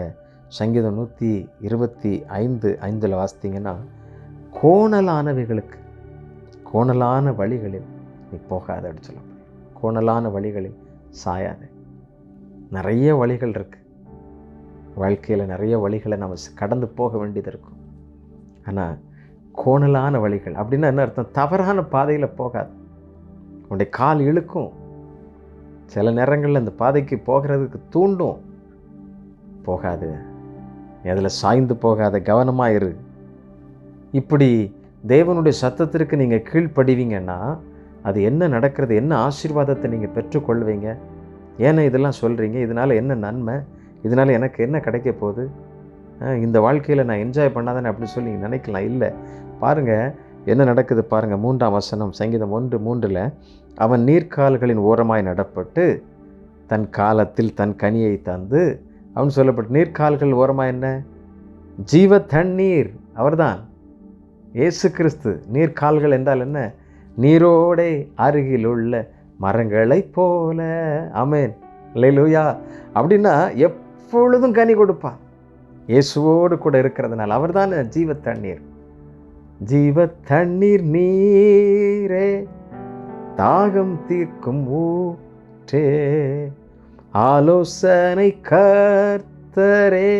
சங்கீதம் 125:5 வாசித்தீங்கன்னா, கோணலானவைகளுக்கு, கோணலான வழிகளில் நீ போகாத அப்படின்னு சொல்லப்படும். கோணலான வழிகளில் சாயாத. நிறைய வழிகள் இருக்குது. வாழ்க்கையில் நிறைய வழிகளை நம்ம கடந்து போக வேண்டியது இருக்கும். ஆனால் கோணலான வழிகள் அப்படின்னா என்ன அர்த்தம்? தவறான பாதையில் போகாது. உன்னுடைய கால் இழுக்கும், சில நேரங்களில் அந்த பாதைக்கு போகிறதுக்கு தூண்டும். போகாது, நீ அதில் சாய்ந்து போகாத, கவனமாக இரு. இப்படி தேவனுடைய சத்தத்திற்கு நீங்கள் கீழ்ப்படிவீங்கன்னா அது என்ன நடக்கிறது, என்ன ஆசீர்வாதத்தை நீங்கள் பெற்றுக்கொள்வீங்க? ஏன்னா இதெல்லாம் சொல்கிறீங்க, இதனால் என்ன நன்மை, இதனால் எனக்கு என்ன கிடைக்க போகுது, இந்த வாழ்க்கையில் நான் என்ஜாய் பண்ணாதானே அப்படின்னு சொல்லி நீங்கள் நினைக்கலாம். இல்லை, பாருங்கள் என்ன நடக்குது பாருங்கள். 3ஆம் வசனம், சங்கீதம் 1:3, அவன் நீர்க்கால்களின் ஓரமாய் நடப்பட்டு தன் காலத்தில் தன் கனியை தந்து, அவன் சொல்லப்பட்டு நீர்க்கால்கள் ஓரமாக என்ன? ஜீவ தண்ணீர், அவர்தான் இயேசு கிறிஸ்து. நீர்க்கால்கள் என்றால் என்ன? நீரோடே அருகில் உள்ள மரங்களைப் போல. ஆமென், அல்லேலூயா. அப்படின்னா எப்பொழுதும் கனி கொடுப்பான். இயேசுவோடு கூட இருக்கிறதுனால அவர்தான் ஜீவ தண்ணீர். ஜீவ தண்ணீர் நீரே, தாகம் தீர்க்கும் ஊற்றே, ஆலோசனை கர்த்தரே,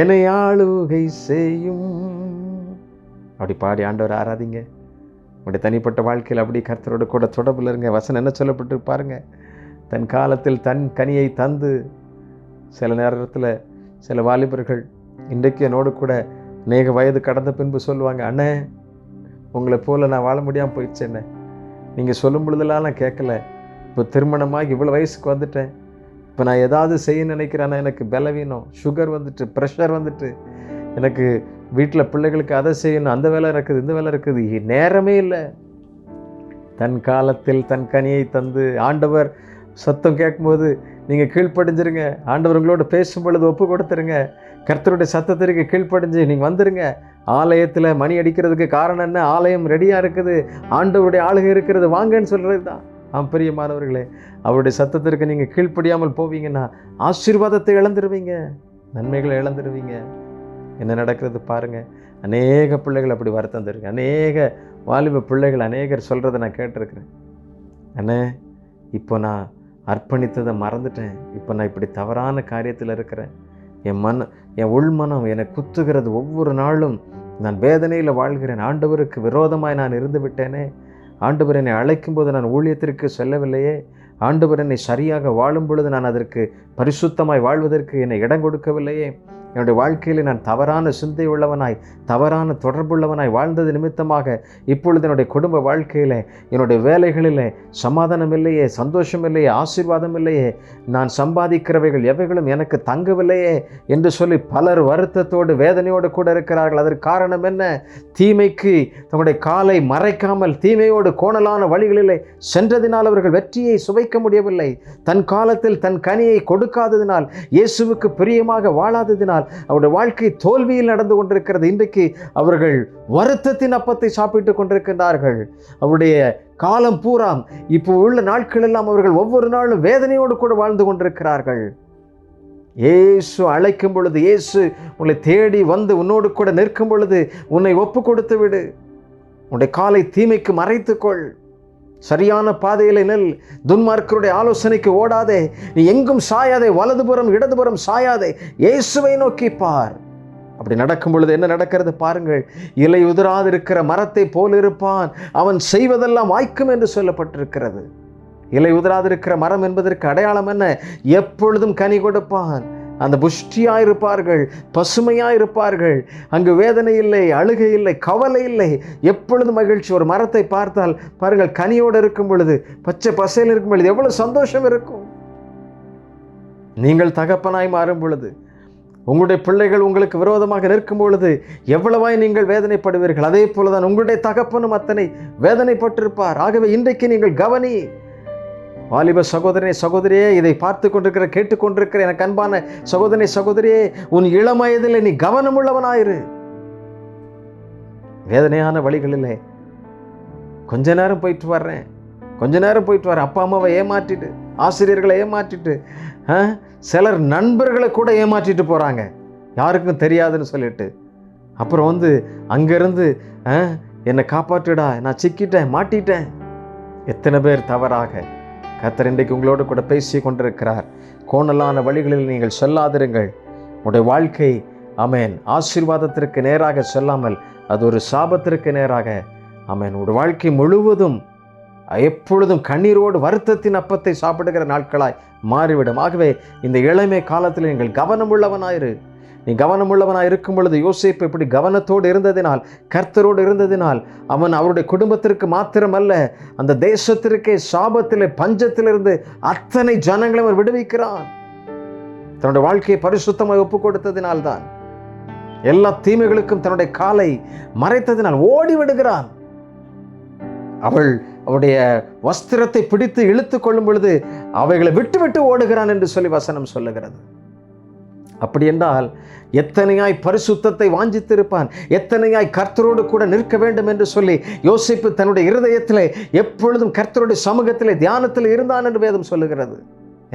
என்னை ஆளுகை செய்யும். அப்படி பாடி ஆண்டவர் ஆராதிங்க. உங்களுடைய தனிப்பட்ட வாழ்க்கையில் அப்படி கர்த்தரோடு கூட தொடர்பில் இருங்க. வசனம் என்ன சொல்லப்பட்டு பாருங்க. தன் காலத்தில் தன் கனியை தந்து. சில நேரத்தில் சில வாலிபர்கள் இன்றைக்கு என்னோடு கூட அநேக வயது கடந்த பின்பு சொல்லுவாங்க, அண்ணே உங்களை போல் நான் வாழ முடியாமல் போயிடுச்சேண்ணே, நீங்கள் சொல்லும் பொழுதெல்லாம் நான் கேட்கல, இப்போ திருமணமாக இவ்வளோ வயசுக்கு வந்துட்டேன், இப்போ நான் ஏதாவது செய்ய நினைக்கிறேன்னா எனக்கு பலவீனம், சுகர் வந்துட்டு, ப்ரெஷர் வந்துட்டு, எனக்கு வீட்டில் பிள்ளைகளுக்கு அதை செய்யணும், அந்த வேலை இருக்குது, இந்த வேலை இருக்குது, நேரமே இல்லை. தன் காலத்தில் தன் கனியை தந்து. ஆண்டவர் சத்தம் கேட்கும்போது நீங்கள் கீழ்ப்படிஞ்சிருங்க. ஆண்டவர் உங்களோட பேசும் பொழுது ஒப்பு கொடுத்துருங்க. கர்த்தருடைய சத்தத்திற்கு கீழ்ப்படிஞ்சு நீங்கள் வந்துடுங்க. ஆலயத்தில் மணி அடிக்கிறதுக்கு காரணம் என்ன? ஆலயம் ரெடியாக இருக்குது, ஆண்டவருடைய ஆளுகை இருக்கிறது, வாங்கன்னு சொல்கிறது தான். பிரியமானவர்களே, அவருடைய சத்தத்திற்கு நீங்கள் கீழ்ப்படியாமல் போவீங்கன்னா ஆசீர்வாதத்தை இழந்துருவீங்க, நன்மைகளை இழந்துருவீங்க. என்ன நடக்கிறது பாருங்கள். அநேக பிள்ளைகள் அப்படி வருத்தம் தருங்க. அநேக வாலிப பிள்ளைகள் அநேகர் சொல்கிறத நான் கேட்டிருக்கிறேன். அண்ணே இப்போ நான் அர்ப்பணித்ததை மறந்துட்டேன், இப்போ நான் இப்படி தவறான காரியத்தில் இருக்கிறேன், என் உள்மனம் என்னை குத்துகிறது, ஒவ்வொரு நாளும் நான் வேதனையில் வாழ்கிறேன், ஆண்டவருக்கு விரோதமாய் நான் இருந்து விட்டேனே, ஆண்டவர் என்னை அழைக்கும்போது நான் ஊழியத்திற்கு செல்லவில்லையே, ஆண்டவர் என்னை சரியாக வாழும் பொழுது நான் அதற்கு பரிசுத்தமாய் வாழ்வதற்கு என்னை இடம் கொடுக்கவில்லையே, என்னுடைய வாழ்க்கையில் நான் தவறான சிந்தை உள்ளவனாய், தவறான தொடர்புள்ளவனாய் வாழ்ந்தது நிமித்தமாக இப்பொழுது என்னுடைய குடும்ப வாழ்க்கையில், என்னுடைய வேலைகளில் சமாதானம் இல்லையே, சந்தோஷம் இல்லையே, ஆசீர்வாதம் இல்லையே, நான் சம்பாதிக்கிறவைகள் எவைகளும் எனக்கு தங்கவில்லையே என்று சொல்லி பலர் வருத்தத்தோடு வேதனையோடு கூட இருக்கிறார்கள். அதற்கு காரணம் என்ன? தீமைக்கு தங்களுடைய காலை மறைக்காமல் தீமையோடு கோணலான வழிகளிலே சென்றதினால் அவர்கள் வெற்றியை சுவைக்க முடியவில்லை. தன் காலத்தில் தன் கனியை கொடுக்காததினால், இயேசுவுக்கு பிரியமாக வாழாததினால் அவருடைய வாழ்க்கை தோல்வியில் நடந்து கொண்டிருக்கிறது. இன்றைக்கு அவர்கள் வருத்தத்தின் அப்பத்தை சாப்பிட்டு கொண்டிருக்கின்றார்கள். அவருடைய காலம் பூரா இப்போ உள்ள நாட்கள் எல்லாம் அவர்கள் ஒவ்வொரு நாளும் வேதனையோடு கூட வாழ்ந்து கொண்டிருக்கிறார்கள். இயேசு அழைக்கும் பொழுது, இயேசு உன்னை தேடி வந்து உன்னோடு கூட நிற்கும் பொழுது உன்னை ஒப்பு கொடுத்து விடு. உன்னுடைய காலை தீமைக்கு மறைத்துக்கொள், சரியான பாதையில் நெல், துன்மார்க்கருடைய ஆலோசனைக்கு ஓடாதே, நீ எங்கும் சாயாதே, வலதுபுறம் இடதுபுறம் சாயாதே, இயேசுவை நோக்கி பார். அப்படி நடக்கும் பொழுது என்ன நடக்கிறது பாருங்கள். இலை உதிராதிருக்கிற மரத்தை போல் இருப்பான், அவன் செய்வதெல்லாம் வாய்க்கும் என்று சொல்லப்பட்டிருக்கிறது. இலை உதிராதிருக்கிற மரம் என்பதற்கு அடையாளம் என்ன? எப்பொழுதும் கனி கொடுப்பான். அந்த புஷ்டியாயிருப்பார்கள், பசுமையாயிருப்பார்கள். அங்கு வேதனை இல்லை, அழுகை இல்லை, கவலை இல்லை, எப்பொழுதும் மகிழ்ச்சி. ஒரு மரத்தை பார்த்தால் பாருங்கள், கனியோடு இருக்கும் பொழுது, பச்சை பசையில் இருக்கும் பொழுது எவ்வளவு சந்தோஷம் இருக்கும். நீங்கள் தகப்பனாய் மாறும் பொழுது, உங்களுடைய பிள்ளைகள் உங்களுக்கு விரோதமாக நிற்கும் பொழுது எவ்வளவாய் நீங்கள் வேதனைப்படுவீர்கள். அதே போலதான் உங்களுடைய தகப்பனும் அத்தனை வேதனைப்பட்டிருப்பார். ஆகவே இன்றைக்கு நீங்கள் கவனி. வாலிப சகோதரனே, சகோதரியே, இதை பார்த்து கொண்டிருக்கிற, கேட்டுக்கொண்டிருக்கிற எனக்கு அன்பான சகோதரனே, சகோதரியே, உன் இளம் வயதில் நீ கவனமுள்ளவனாயிரு. வேதனையான வழிகளில் கொஞ்ச நேரம் போயிட்டு வர்றேன், கொஞ்ச நேரம் போயிட்டு வரேன், அப்பா அம்மாவை ஏமாற்றிட்டு, ஆசிரியர்களை ஏமாற்றிட்டு, சிலர் நண்பர்களை கூட ஏமாற்றிட்டு போகிறாங்க, யாருக்கும் தெரியாதுன்னு சொல்லிட்டு. அப்புறம் வந்து அங்கேருந்து என்னை காப்பாற்றுடா, நான் சிக்கிட்டேன், மாட்டிட்டேன். எத்தனை பேர் தவறாக கர்த்தர் இன்றைக்கு உங்களோடு கூட பேசி கொண்டிருக்கிறார். கோணலான வழிகளில் நீங்கள் செல்லாதிருங்கள். உங்களுடைய வாழ்க்கை ஆமென் ஆசீர்வாதத்திற்கு நேராக செல்லாமல் அது ஒரு சாபத்திற்கு நேராக ஆமென் உங்களுடைய வாழ்க்கை முழுவதும் எப்பொழுதும் கண்ணீரோடு வருத்தத்தின் அப்பத்தை சாப்பிடுகிற நாட்களாய் மாறிவிடும். ஆகவே இந்த இளமை காலத்தில் நீங்கள் கவனமுள்ளவனாயிரு. நீ கவனமுள்ளவனாய் இருக்கும் பொழுது யோசேப்பு இப்படி கவனத்தோடு இருந்ததினால், கர்த்தரோடு இருந்ததினால் அவன் அவருடைய குடும்பத்திற்கு மாத்திரமல்ல அந்த தேசத்திற்கே சாபத்திலே பஞ்சத்திலிருந்து அத்தனை ஜனங்களை அவர் விடுவிக்கிறான். தன்னுடைய வாழ்க்கையை பரிசுத்தமாய் ஒப்பு கொடுத்ததினால்தான், எல்லா தீமைகளுக்கும் தன்னுடைய காலை மறைத்ததினால் ஓடி விடுகிறான். அவளுடைய வஸ்திரத்தை பிடித்து இழுத்து கொள்ளும் பொழுது அவைகளை விட்டு விட்டு ஓடுகிறான் என்று சொல்லி வசனம் சொல்லுகிறது. அப்படி என்றால் எத்தனையாய் பரிசுத்தத்தை வாஞ்சித்திருப்பான், எத்தனையாய் கர்த்தரோடு கூட நிற்க வேண்டும் என்று சொல்லி யோசேப்பு தன்னுடைய இருதயத்திலே எப்பொழுதும் கர்த்தருடைய சமூகத்திலே தியானத்தில் இருந்தான் என்று வேதம் சொல்லுகிறது.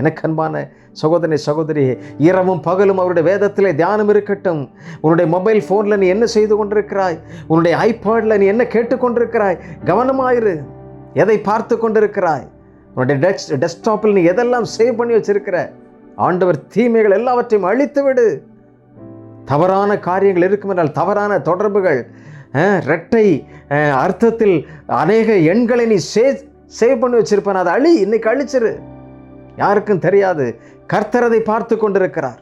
எனக்கு அன்பான சகோதரனை சகோதரியே, இரவும் பகலும் அவருடைய வேதத்திலே தியானம் இருக்கட்டும். உன்னுடைய மொபைல் ஃபோனில் நீ என்ன செய்து கொண்டிருக்கிறாய், உன்னுடைய ஐபாடில் நீ என்ன கேட்டுக்கொண்டிருக்கிறாய், கவனமாயிரு. எதை பார்த்து கொண்டிருக்கிறாய், உன்னுடைய டெஸ்க்டாப்பில் நீ எதெல்லாம் சேவ் பண்ணி வச்சிருக்கிற, ஆண்டவர் தீமைகள் எல்லாவற்றையும் அழித்து விடு. தவறான காரியங்கள் இருக்கும் என்றால், தவறான தொடர்புகள், இரட்டை அர்த்தத்தில் அநேக எண்களை நீ சேவ் பண்ணி வச்சிருப்பான், அதை இன்னைக்கு அழிச்சிரு. யாருக்கும் தெரியாது, கர்த்தர் அதை பார்த்து கொண்டிருக்கிறார்.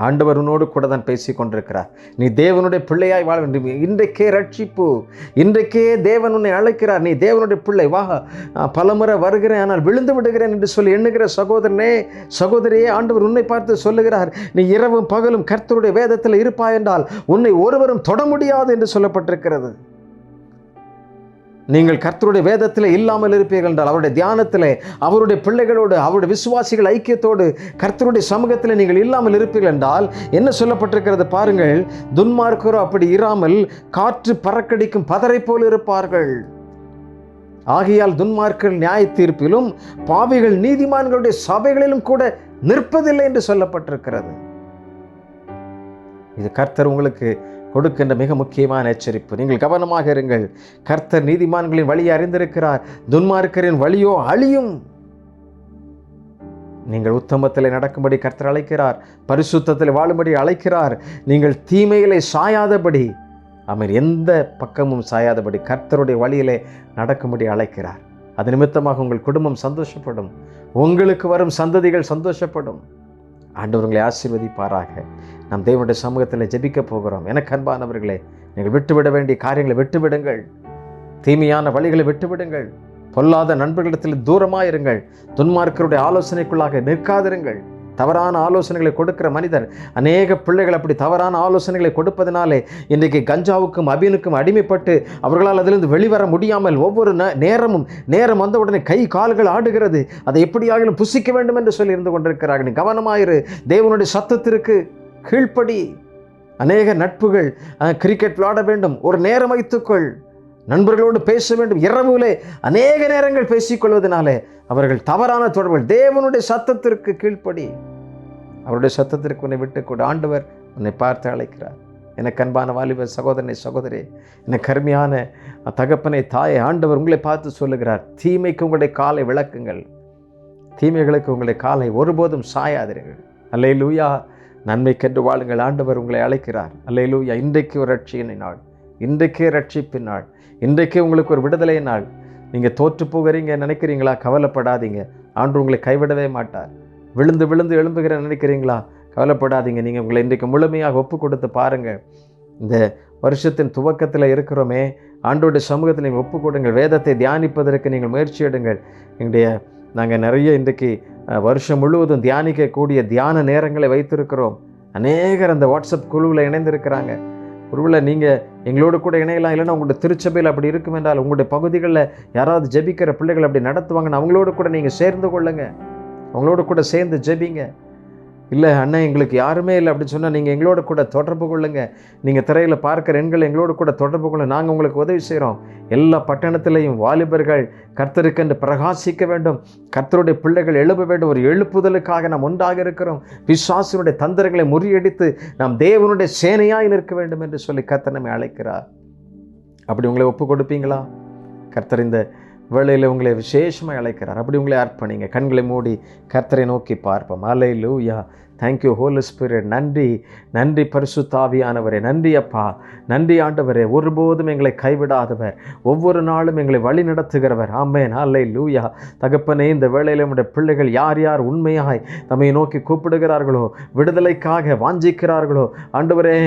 ஆண்டவர் உன்னோடு கூட தான் பேசி கொண்டிருக்கிறார். நீ தேவனுடைய பிள்ளையாய் வாழ வேண்டும். இன்றைக்கே ரட்சிப்பு, இன்றைக்கே தேவன் உன்னை அழைக்கிறார். நீ தேவனுடைய பிள்ளை, வா, பலமுறை வருகிறேன் ஆனால் விழுந்து விடுகிறேன் என்று சொல்லி எண்ணுகிற சகோதரனே சகோதரியே, ஆண்டவர் உன்னை பார்த்து சொல்லுகிறார், நீ இரவும் பகலும் கர்த்தருடைய வேதத்தில் இருப்பாய் என்றால் உன்னை ஒருவரும் தொட முடியாது என்று சொல்லப்பட்டிருக்கிறது. நீங்கள் கர்த்தருடைய வேதத்தில் இல்லாமல் இருப்பீர்கள் என்றால், அவருடைய தியானத்திலே, அவருடைய பிள்ளைகளோடு, அவருடைய விசுவாசிகள் ஐக்கியத்தோடு கர்த்தருடைய சமூகத்தில் நீங்கள் இல்லாமல் இருப்பீர்கள் என்றால் என்ன சொல்லப்பட்டிருக்கிறது பாருங்கள். துன்மார்க்கரோ அப்படி இராமல் காற்று பறக்கடிக்கும் பதரை போல் இருப்பார்கள். ஆகையால் துன்மார்க்கர்கள் நியாய தீர்ப்பிலும் பாவிகள் நீதிமான்களுடைய சபைகளிலும் கூட நிற்பதில்லை என்று சொல்லப்பட்டிருக்கிறது. இது கர்த்தர் உங்களுக்கு கொடுக்கின்ற மிக முக்கியமான எச்சரிப்பு. நீங்கள் கவனமாக இருங்கள். கர்த்தர் நீதிமான்களின் வழியை அறிந்திருக்கிறார், துன்மார்க்கரின் வழியோ அழியும். நீங்கள் உத்தமத்தில் நடக்கும்படி கர்த்தர் அழைக்கிறார், பரிசுத்தத்தில் வாழும்படி அழைக்கிறார். நீங்கள் தீமைகளை சாயாதபடி, அவர் எந்த பக்கமும் சாயாதபடி கர்த்தருடைய வழியிலே நடக்கும்படி அழைக்கிறார். அது நிமித்தமாக உங்கள் குடும்பம் சந்தோஷப்படும், உங்களுக்கு வரும் சந்ததிகள் சந்தோஷப்படும். ஆண்டவர் உங்களை ஆசீர்வதிப்பாராக. நாம் தேவனுடைய சமூகத்தில் ஜெபிக்க போகிறோம். எனக்கு அன்பானவர்களே, நீங்கள் விட்டுவிட வேண்டிய காரியங்களை விட்டுவிடுங்கள், தீமையான வழிகளை விட்டுவிடுங்கள், பொல்லாத நண்பர்களிடத்தில் தூரமாயிருங்கள், துன்மார்க்கருடைய ஆலோசனைக்குள்ளாக நிற்காதிருங்கள். தவறான ஆலோசனைகளை கொடுக்கிற மனிதர், அநேக பிள்ளைகள் அப்படி தவறான ஆலோசனைகளை கொடுப்பதனாலே இன்றைக்கு கஞ்சாவுக்கும் அபினுக்கும் அடிமைப்பட்டு அவர்களால் அதிலிருந்து வெளிவர முடியாமல் ஒவ்வொரு நேரம் வந்தவுடனே கை கால்கள் ஆடுகிறது. அதை எப்படியாகிலும் புசிக்க வேண்டும் என்று சொல்லி இருந்து கொண்டிருக்கிறார்கள். கவனமாயிரு, தேவனுடைய சத்தத்திற்கு கீழ்ப்படி. அநேக நட்புகள், கிரிக்கெட் விளையாட வேண்டும், ஒரு நேரம் வைத்துக்கொள், நண்பர்களோடு பேச வேண்டும், இரவுலே அநேக நேரங்கள் பேசிக்கொள்வதனாலே அவர்கள் தவறான தொடர்புகள். தேவனுடைய சத்தத்திற்கு கீழ்ப்படி, அவருடைய சத்தத்திற்கு உன்னை விட்டுக்கூட. ஆண்டவர் உன்னை பார்த்து அழைக்கிறார். எனக்கு அன்பான வாலிப சகோதரனை சகோதரி, எனக்கு அருமையான தகப்பனை தாயை, ஆண்டவர் உங்களை பார்த்து சொல்லுகிறார், தீமைக்கு உங்களுடைய காலை விளக்குங்கள், தீமைகளுக்கு உங்களுடைய காலை ஒருபோதும் சாயாதீர்கள். அல்லேலூயா. நன்மைக்கென்று வாழுங்கள். ஆண்டவர் உங்களை அழைக்கிறார். அல்லேலூயா. இன்றைக்கு ஒரு ரட்சியின் நாள், இன்றைக்கே ரட்சிப்பின் நாள், இன்றைக்கே உங்களுக்கு ஒரு விடுதலை நாள். நீங்கள் தோற்று போகிறீங்க நினைக்கிறீங்களா? கவலைப்படாதீங்க, ஆண்டு உங்களை கைவிடவே மாட்டார். விழுந்து விழுந்து எழும்புகிற நினைக்கிறீங்களா? கவலைப்படாதீங்க. நீங்கள் உங்களை இன்றைக்கு முழுமையாக ஒப்பு கொடுத்து பாருங்கள். இந்த வருஷத்தின் துவக்கத்தில் இருக்கிறோமே, ஆண்டோடைய சமூகத்தில் நீங்கள் ஒப்பு கொடுங்கள். வேதத்தை தியானிப்பதற்கு நீங்கள் முயற்சி எடுங்கள். நாங்கள் நிறைய இன்றைக்கு வருஷம் முழுவதும் தியானிக்கக்கூடிய தியான நேரங்களை வைத்திருக்கிறோம். அநேகர் அந்த வாட்ஸ்அப் குழுவில் இணைந்திருக்கிறாங்க. ஒருவேளை நீங்கள் எங்களோடு கூட இணையலாம், இல்லைன்னா உங்களுடைய திருச்சபையில் அப்படி இருக்கும் என்றால், உங்களுடைய பகுதிகளில் யாராவது ஜெபிக்கிற பிள்ளைகள் அப்படி நடத்துவாங்கன்னு அவங்களோடு கூட நீங்கள் சேர்ந்து கொள்ளுங்க, அவங்களோடு கூட சேர்ந்து ஜெபிங்க. இல்லை அண்ணன் எங்களுக்கு யாருமே இல்லை அப்படின்னு சொன்னால் நீங்கள் எங்களோட கூட தொடர்பு கொள்ளுங்க. நீங்கள் திரையில் பார்க்குற எண்கள் எங்களோடு கூட தொடர்பு கொள்ள நாங்கள் உங்களுக்கு உதவி செய்கிறோம். எல்லா பட்டணத்திலையும் வாலிபர்கள் கர்த்தருக்கென்று பிரகாசிக்க வேண்டும், கர்த்தருடைய பிள்ளைகள் எழுப்ப வேண்டும். ஒரு எழுப்புதலுக்காக நாம் ஒன்றாக இருக்கிறோம். பிசாசினுடைய தந்திரங்களை முறியடித்து நாம் தேவனுடைய சேனையாய் நிற்க வேண்டும் என்று சொல்லி கர்த்தர் நம்மை அழைக்கிறார். அப்படி உங்களை ஒப்பு கொடுப்பீங்களா? கர்த்தர் இந்த வேளையில் உங்களை விசேஷமாக அழைக்கிறார். அப்படி உங்களை அர்ப்பணிங்க. கண்களை மூடி கர்த்தரை நோக்கி பார்ப்போம். அல்லேலூயா. Thank you holy spirit. நன்றி, நன்றி பரிசுத்த ஆவியானவரே. நன்றி அப்பா, நன்றி ஆண்டவரே. ஒருபோதும் எங்களை கைவிடாதவர், ஒவ்வொரு நாளும் எங்களை வழி நடத்துகிறவர். ஆமென். அல்லேலூயா. தகப்பனே, இந்த வேளையில் நம்முடைய பிள்ளைகள் யார் யார் உண்மையாய் நம்மை நோக்கி கூப்பிடுகிறார்களோ, விடுதலைக்காக வாஞ்சிக்கிறார்களோ, ஆண்டவரே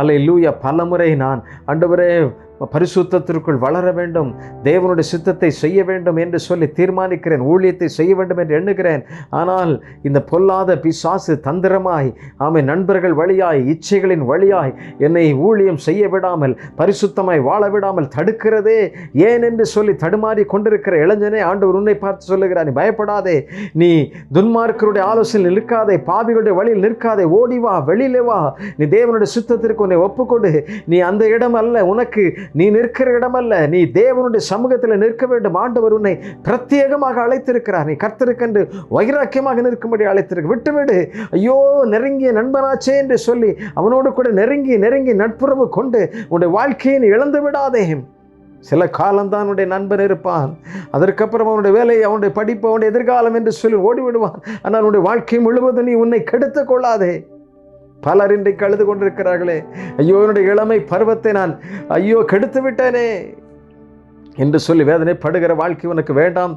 அல்லேலூயா, பலமுறை நான் ஆண்டவரே பரிசுத்தத்திற்குள் வளர வேண்டும், தேவனுடைய சித்தத்தை செய்ய வேண்டும் என்று சொல்லி தீர்மானிக்கிறேன், ஊழியத்தை செய்ய வேண்டும் என்று எண்ணுகிறேன். ஆனால் இந்த பொல்லாத பிசாசு தந்திரமாய் நண்பர்கள் வழியாய், இச்சைகளின் வழியாய் என்னை ஊழியம் செய்ய விடாமல், பரிசுத்தமாய் வாழ விடாமல் தடுக்கிறதே. ஏன் என்று சொல்லி தடுமாறி கொண்டிருக்கிற இளைஞனே, ஆண்டவர் உன்னை பார்த்து சொல்லுகிறார், நீ பயப்படாதே, நீ துன்மார்க்கருடைய ஆலோசனையில் நிற்காதே, பாவிகளுடைய வழியில் நிற்காதே, ஓடி வா, வெளியிலே வா, நீ தேவனுடைய சித்தத்திற்கு உன்னை ஒப்புக்கொடு. நீ அந்த இடம் அல்ல, உனக்கு நீ நிற்கிற இடமல்ல, நீ தேவனுடைய சமூகத்தில் நிற்க வேண்டும். ஆண்டவர் உன்னை பிரத்யேகமாக அழைத்திருக்கிறார். நீ கர்த்தருக்கென்று வைராக்கியமாக நிற்கும்படி அழைத்திருக்க. விட்டுவிடு, ஐயோ நெருங்கிய நண்பனாச்சே என்று சொல்லி அவனோடு கூட நெருங்கி நட்புறவு கொண்டு உன்னுடைய வாழ்க்கையை நீ இழந்து விடாதே. சில காலம்தான் அவனுடைய நண்பன் இருப்பான், அதற்கப்புறம் அவனுடைய வேலை, அவனுடைய படிப்பு, அவனுடைய எதிர்காலம் என்று சொல்லி ஓடிவிடுவான். ஆனால் அவனுடைய வாழ்க்கை முழுவதும் நீ உன்னை கெடுத்துக் கொள்ளாதே. பலர் இன்றைக்கு அழுது கொண்டிருக்கிறார்களே, ஐயோ என்னுடைய இளமை பருவத்தை நான் கெடுத்து விட்டேனே என்று சொல்லி வேதனைப்படுகிற வாழ்க்கை உனக்கு வேண்டாம்.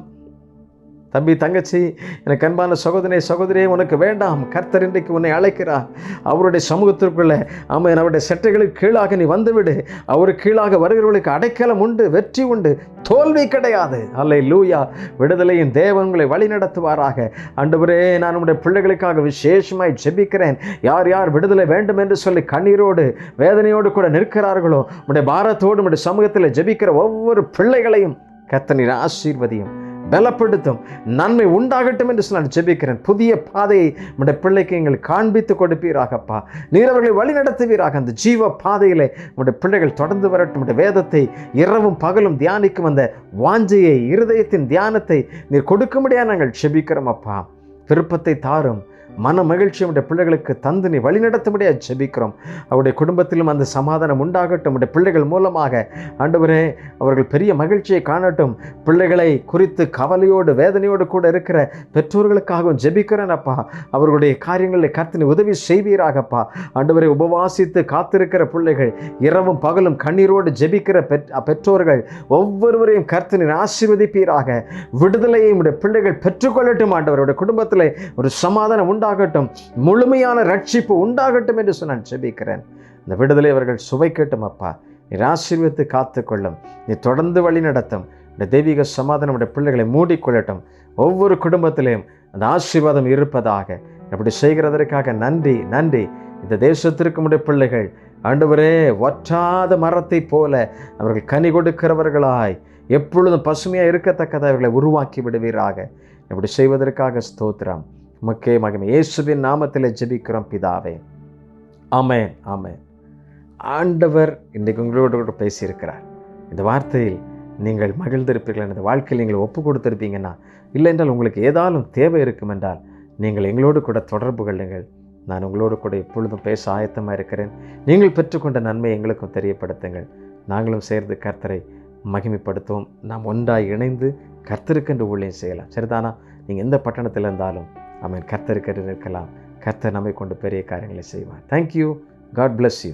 தம்பி, தங்கச்சி, எனக்கு அன்பான சகோதரியே, உனக்கு வேண்டாம். கர்த்தர் இன்றைக்கு உன்னை அழைக்கிறார். அவருடைய சமூகத்திற்குள்ளே அவருடைய செட்டைகளுக்கு கீழாக நீ வந்துவிடு. அவருக்கு கீழாக வருகிறவர்களுக்கு அடைக்கலம் உண்டு, வெற்றி உண்டு, தோல்வி கிடையாது. அல்லேலூயா. விடுதலையின் தேவன் உங்களை வழி நடத்துவாராக. ஆண்டவரே, நான் உடைய பிள்ளைகளுக்காக விசேஷமாய் ஜெபிக்கிறேன். யார் யார் விடுதலை வேண்டும் என்று சொல்லி கண்ணீரோடு வேதனையோடு கூட நிற்கிறார்களோ, உடைய பாரத்தோடு உடைய சமூகத்தில் ஜெபிக்கிற ஒவ்வொரு பிள்ளைகளையும் கர்த்தர் நீர் ஆசீர்வதியும், பலப்படுத்தும், நன்மை உண்டாகட்டும் என்று சொல்லி நான் ஜெபிக்கிறேன். புதிய பாதையை நம்முடைய பிள்ளைக்கு எங்களுக்கு காண்பித்து கொடுப்பீராகப்பா. நீர் அவர்களை வழி நடத்துவீராக. அந்த ஜீவ பாதையிலே நம்முடைய பிள்ளைகள் தொடர்ந்து வரட்டும். நம்முடைய வேதத்தை இரவும் பகலும் தியானிக்கும் அந்த வாஞ்சையை, இருதயத்தின் தியானத்தை நீர் கொடுக்கும்படியாக நாங்கள் ஜெபிக்கிறோம் அப்பா. விருப்பத்தை தாரும், மன மகிழ்ச்சி நம்முடைய பிள்ளைகளுக்கு தந்து நீ வழிநடத்தும்படியாக ஜெபிக்கிறோம். அவருடைய குடும்பத்திலும் அந்த சமாதானம் உண்டாகட்டும். நம்முடைய பிள்ளைகள் மூலமாக ஆண்டவரே அவர்கள் பெரிய மகிழ்ச்சியை காணட்டும். பிள்ளைகளை குறித்து கவலையோடு வேதனையோடு கூட இருக்கிற பெற்றோர்களுக்காகவும் ஜெபிக்கிறேன் அப்பா. அவர்களுடைய காரியங்களில் கர்த்தர் உதவி செய்வீராகப்பா. ஆண்டவரை உபவாசித்து காத்திருக்கிற பிள்ளைகள், இரவும் பகலும் கண்ணீரோடு ஜெபிக்கிற பெற்றோர்கள் ஒவ்வொருவரையும் கர்த்தர் ஆசீர்வதிப்பீராக. விடுதலையை நம்முடைய பிள்ளைகள் பெற்றுக்கொள்ளட்டும். ஆண்டவருடைய குடும்பத்தில் ஒரு சமாதானம் உண்டாகட்டும், முழுமையான ரட்சிப்பு உண்டாகட்டும் என்று நான் ஜெபிக்கிறேன். இந்த விடுதலை அவர்கள் சுவைக்கட்டும் அப்பா. நீர் ஆசீர்வதித்து காத்துக்கொள்ளும், நீ தொடர்ந்து வழி நடத்தும். இந்த தெய்வீக சமாதானம் உடைய பிள்ளைகளை மூடிக்கொள்ளட்டும். ஒவ்வொரு குடும்பத்திலையும் அந்த ஆசீர்வாதம் இருப்பதாக. அப்படி செய்கிறதற்காக நன்றி, நன்றி. இந்த தேசத்திற்கு உடைய பிள்ளைகள் ஆண்டவரே வற்றாத மரத்தை போல அவர்கள் கனி கொடுக்கிறவர்களாய் எப்பொழுதும் பசுமையாக இருக்கத்தக்கதை அவர்களை உருவாக்கி விடுவீராக. இப்படி செய்வதற்காக ஸ்தோத்திரம். உமக்கே மகிமை. இயேசுவின் நாமத்தில் ஜெபிக்கிறோம் பிதாவே. ஆமென், ஆமென். ஆண்டவர் இன்றைக்கு உங்களோடு கூட பேசியிருக்கிறார். இந்த வார்த்தையில் நீங்கள் மகிழ்ந்திருப்பீர்கள், இந்த வாழ்க்கையில் நீங்கள் ஒப்பு கொடுத்திருப்பீங்கன்னா, இல்லை என்றால் உங்களுக்கு ஏதாலும் தேவை இருக்கும் என்றால் நீங்கள் எங்களோடு கூட தொடர்பு கொள்ளுங்கள். நான் உங்களோடு கூட எப்பொழுதும் பேச ஆயத்தமாக இருக்கிறேன். நீங்கள் பெற்றுக்கொண்ட நன்மை எங்களுக்கும் தெரியப்படுத்துங்கள். நாங்களும் சேர்ந்து கர்த்தரை மகிமைப்படுத்துவோம். நாம் ஒன்றாய் இணைந்து கர்த்தருக்கென்று ஊழியம் செய்யலாம். சரிதானா? நீங்கள் எந்த பட்டணத்தில் இருந்தாலும் கர்த்தருக்கு இருக்கலாம். கர்த்தர் நம்மை கொண்டு பெரிய காரியங்களை செய்வார். தேங்க்யூ. God bless you.